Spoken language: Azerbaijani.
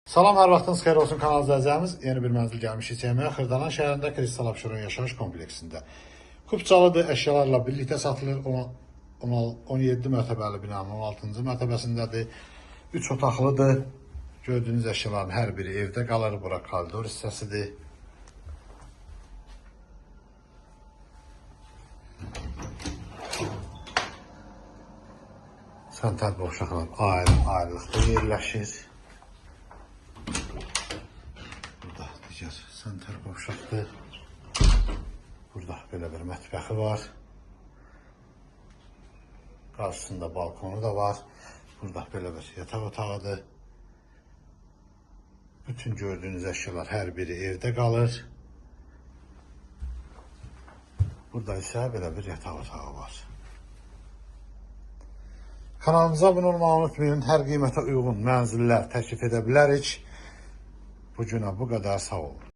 Salam, hər vaxtınız xeyir olsun kanal izləyicilərimiz. Yeni bir mənzil gəlmişik çəkməyə. Xırdalan şəhərində Kristal Abşeron yaşayış kompleksində. Kubçalıdır, əşyalarla birlikdə satılır. 17 mərtəbəli binanın 16-cı mərtəbəsindədir. 3 otaqlıdır. Gördüyünüz əşyaların hər biri evdə qalır. Bura koridor hissəsidir. Sanitar boşluqlar ayrı-ayrılıqda yerləşir. Burada digər sanitar boşluqdur. Burada belə bir mətbəxi var. Qarşısında balkonu da var. Burada belə bir yataq otağıdır. Bütün gördüyünüz əşyalar hər biri evdə qalır. Burada isə belə bir yataq otağı var. Kanalımıza abunə olmağı unutmayın. Hər qiymətə uyğun mənzillər təklif edə bilərik. Bu günə bu qədər, sağ olun.